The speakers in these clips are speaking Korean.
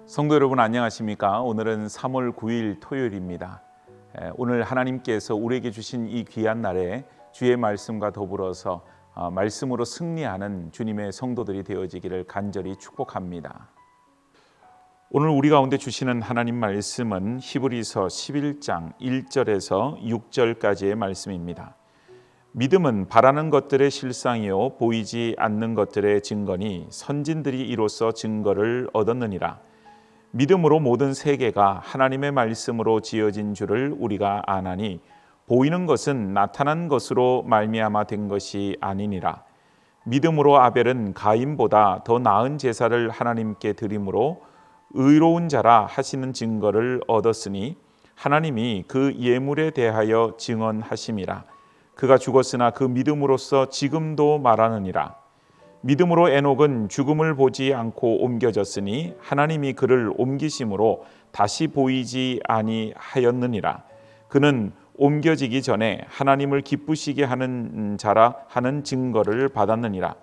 성도 여러분 안녕하십니까? 오늘은 3월 9일 토요일입니다. 오늘 하나님께서 우리에게 주신 이 귀한 날에 주의 말씀과 더불어서 말씀으로 승리하는 주님의 성도들이 되어지기를 간절히 축복합니다. 오늘 우리 가운데 주시는 하나님 말씀은 히브리서 11장 1절에서 6절까지의 말씀입니다. 믿음은 바라는 것들의 실상이요 보이지 않는 것들의 증거니 선진들이 이로써 증거를 얻었느니라. 믿음으로 모든 세계가 하나님의 말씀으로 지어진 줄을 우리가 아나니 보이는 것은 나타난 것으로 말미암아 된 것이 아니니라. 믿음으로 아벨은 가인보다 더 나은 제사를 하나님께 드림으로 의로운 자라 하시는 증거를 얻었으니 하나님이 그 예물에 대하여 증언하심이라. 그가 죽었으나 그 믿음으로써 지금도 말하느니라. 믿음으로 에녹은 죽음을 보지 않고 옮겨졌으니 하나님이 그를 옮기심으로 다시 보이지 아니하였느니라. 그는 옮겨지기 전에 하나님을 기쁘시게 하는 자라 하는 증거를 받았느니라.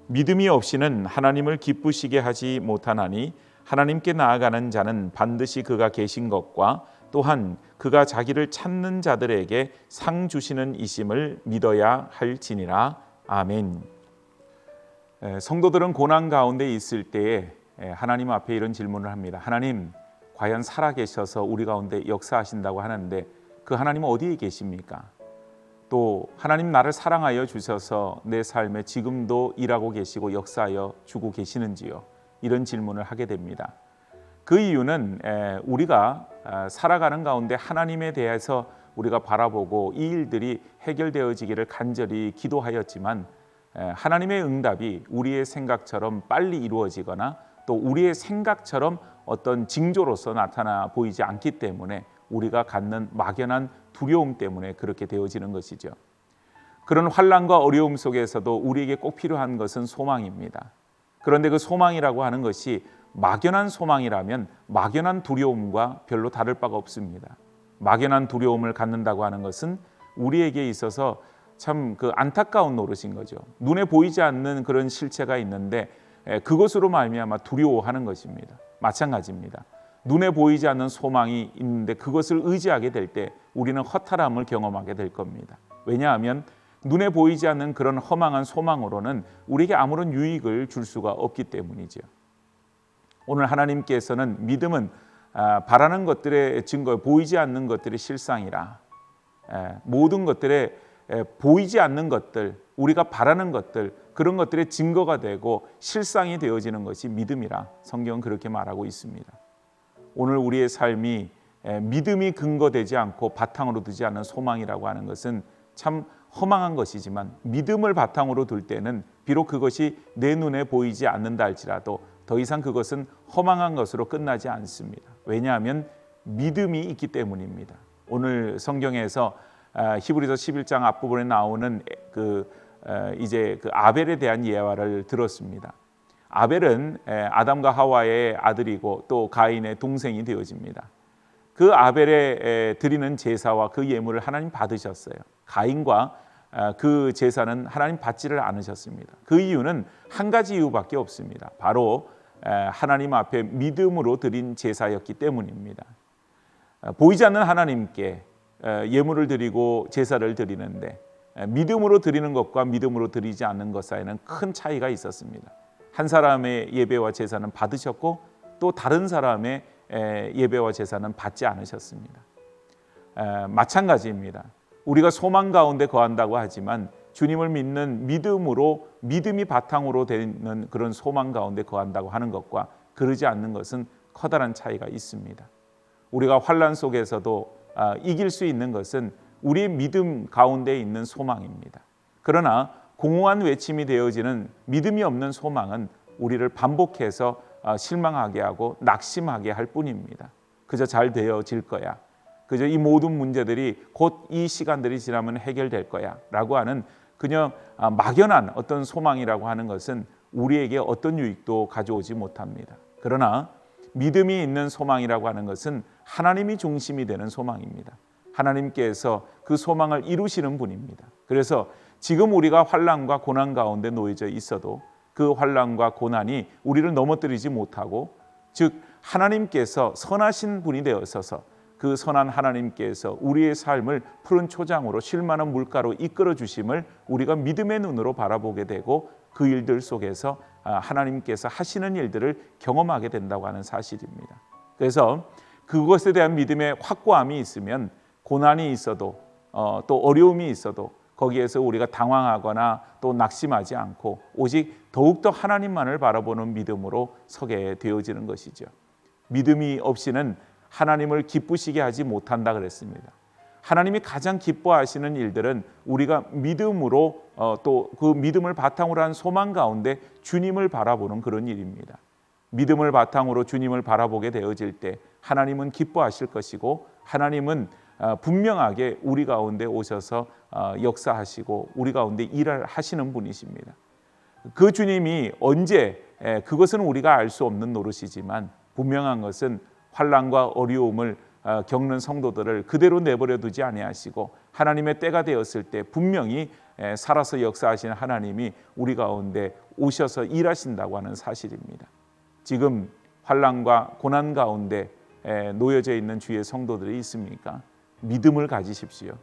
믿음이 없이는 하나님을 기쁘시게 하지 못하나니 하나님께 나아가는 자는 반드시 그가 계신 것과 또한 그가 자기를 찾는 자들에게 상 주시는 이심을 믿어야 할지니라. 아멘. 성도들은 고난 가운데 있을 때에 하나님 앞에 이런 질문을 합니다. 하나님, 과연 살아계셔서 우리 가운데 역사하신다고 하는데 그 하나님은 어디에 계십니까? 또 하나님 나를 사랑하여 주셔서 내 삶에 지금도 일하고 계시고 역사하여 주고 계시는지요? 이런 질문을 하게 됩니다. 그 이유는 우리가 살아가는 가운데 하나님에 대해서 우리가 바라보고 이 일들이 해결되어지기를 간절히 기도하였지만 하나님의 응답이 우리의 생각처럼 빨리 이루어지거나 또 우리의 생각처럼 어떤 징조로서 나타나 보이지 않기 때문에 우리가 갖는 막연한 두려움 때문에 그렇게 되어지는 것이죠. 그런 환난과 어려움 속에서도 우리에게 꼭 필요한 것은 소망입니다. 그런데 그 소망이라고 하는 것이 막연한 소망이라면 막연한 두려움과 별로 다를 바가 없습니다. 막연한 두려움을 갖는다고 하는 것은 우리에게 있어서 참 그 안타까운 노릇인 거죠. 눈에 보이지 않는 그런 실체가 있는데 그것으로 말미암아 두려워하는 것입니다. 마찬가지입니다. 눈에 보이지 않는 소망이 있는데 그것을 의지하게 될 때 우리는 허탈함을 경험하게 될 겁니다. 왜냐하면 눈에 보이지 않는 그런 허망한 소망으로는 우리에게 아무런 유익을 줄 수가 없기 때문이죠. 오늘 하나님께서는 믿음은 바라는 것들의 증거, 보이지 않는 것들의 실상이라. 모든 것들의 보이지 않는 것들, 우리가 바라는 것들, 그런 것들의 증거가 되고 실상이 되어지는 것이 믿음이라 성경은 그렇게 말하고 있습니다. 오늘 우리의 삶이 믿음이 근거되지 않고 바탕으로 두지 않는 소망이라고 하는 것은 참 허망한 것이지만 믿음을 바탕으로 둘 때는 비록 그것이 내 눈에 보이지 않는다 할지라도 더 이상 그것은 허망한 것으로 끝나지 않습니다. 왜냐하면 믿음이 있기 때문입니다. 오늘 성경에서 히브리서 11장 앞부분에 나오는 이제 그 아벨에 대한 예화를 들었습니다. 아벨은 아담과 하와의 아들이고 또 가인의 동생이 되어집니다. 그 아벨에 드리는 제사와 그 예물을 하나님 받으셨어요. 가인과 그 제사는 하나님 받지를 않으셨습니다. 그 이유는 한 가지 이유밖에 없습니다. 바로 하나님 앞에 믿음으로 드린 제사였기 때문입니다. 보이지 않는 하나님께 예물을 드리고 제사를 드리는데 믿음으로 드리는 것과 믿음으로 드리지 않는 것 사이에는 큰 차이가 있었습니다. 한 사람의 예배와 제사는 받으셨고 또 다른 사람의 예배와 제사는 받지 않으셨습니다. 마찬가지입니다. 우리가 소망 가운데 거한다고 하지만 주님을 믿는 믿음으로 믿음이 바탕으로 되는 그런 소망 가운데 거한다고 하는 것과 그러지 않는 것은 커다란 차이가 있습니다. 우리가 환난 속에서도 이길 수 있는 것은 우리의 믿음 가운데 있는 소망입니다. 그러나 공허한 외침이 되어지는 믿음이 없는 소망은 우리를 반복해서 실망하게 하고 낙심하게 할 뿐입니다. 그저 잘 되어질 거야. 그저 이 모든 문제들이 곧 이 시간들이 지나면 해결될 거야 라고 하는 그냥 막연한 어떤 소망이라고 하는 것은 우리에게 어떤 유익도 가져오지 못합니다. 그러나 믿음이 있는 소망이라고 하는 것은 하나님이 중심이 되는 소망입니다. 하나님께서 그 소망을 이루시는 분입니다. 그래서 지금 우리가 환난과 고난 가운데 놓여져 있어도 그 환난과 고난이 우리를 넘어뜨리지 못하고 즉 하나님께서 선하신 분이 되어서서 그 선한 하나님께서 우리의 삶을 푸른 초장으로 쉴만한 물가로 이끌어 주심을 우리가 믿음의 눈으로 바라보게 되고 그 일들 속에서 하나님께서 하시는 일들을 경험하게 된다고 하는 사실입니다. 그래서 그것에 대한 믿음의 확고함이 있으면 고난이 있어도 또 어려움이 있어도 거기에서 우리가 당황하거나 또 낙심하지 않고 오직 더욱더 하나님만을 바라보는 믿음으로 서게 되어지는 것이죠. 믿음이 없이는 하나님을 기쁘시게 하지 못한다 그랬습니다. 하나님이 가장 기뻐하시는 일들은 우리가 믿음으로 또 그 믿음을 바탕으로 한 소망 가운데 주님을 바라보는 그런 일입니다. 믿음을 바탕으로 주님을 바라보게 되어질 때 하나님은 기뻐하실 것이고 하나님은 분명하게 우리 가운데 오셔서 역사하시고 우리 가운데 일을 하시는 분이십니다. 그 주님이 언제 그것은 우리가 알 수 없는 노릇이지만 분명한 것은 환난과 어려움을 겪는 성도들을 그대로 내버려 두지 아니하시고 하나님의 때가 되었을 때 분명히 살아서 역사하시는 하나님이 우리 가운데 오셔서 일하신다고 하는 사실입니다. 지금 환난과 고난 가운데 놓여져 있는 주의 성도들이 있습니까? 믿음을 가지십시오.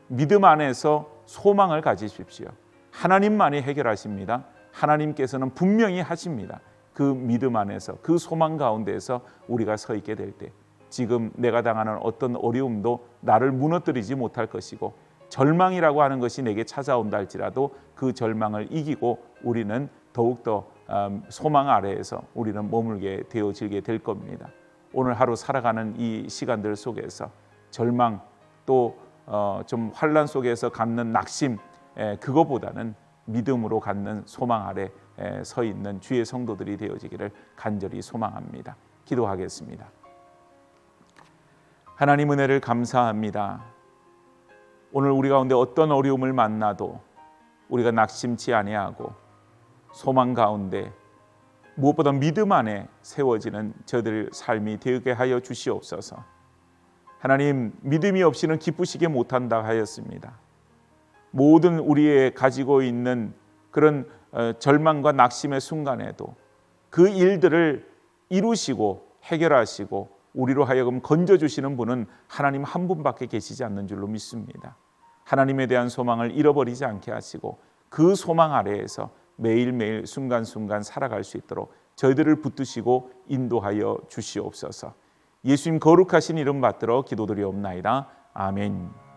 믿음 안에서 소망을 가지십시오. 하나님만이 해결하십니다. 하나님께서는 분명히 하십니다. 그 믿음 안에서 그 소망 가운데에서 우리가 서 있게 될 때 지금 내가 당하는 어떤 어려움도 나를 무너뜨리지 못할 것이고 절망이라고 하는 것이 내게 찾아온다 할지라도 그 절망을 이기고 우리는 더욱더 소망 아래에서 우리는 머물게 되어지게 될 겁니다. 오늘 하루 살아가는 이 시간들 속에서 절망 또 좀 환난 속에서 갖는 낙심 그거보다는 믿음으로 갖는 소망 아래 서 있는 주의 성도들이 되어지기를 간절히 소망합니다. 기도하겠습니다. 하나님 은혜를 감사합니다. 오늘 우리 가운데 어떤 어려움을 만나도 우리가 낙심치 아니하고 소망 가운데 무엇보다 믿음 안에 세워지는 저들 삶이 되게 하여 주시옵소서. 하나님, 믿음이 없이는 기쁘시게 못한다 하였습니다. 모든 우리의 가지고 있는 그런 절망과 낙심의 순간에도 그 일들을 이루시고 해결하시고 우리로 하여금 건져주시는 분은 하나님 한 분밖에 계시지 않는 줄로 믿습니다. 하나님에 대한 소망을 잃어버리지 않게 하시고 그 소망 아래에서 매일매일 순간순간 살아갈 수 있도록 저희들을 붙드시고 인도하여 주시옵소서. 예수님 거룩하신 이름 받들어 기도드리옵나이다. 아멘.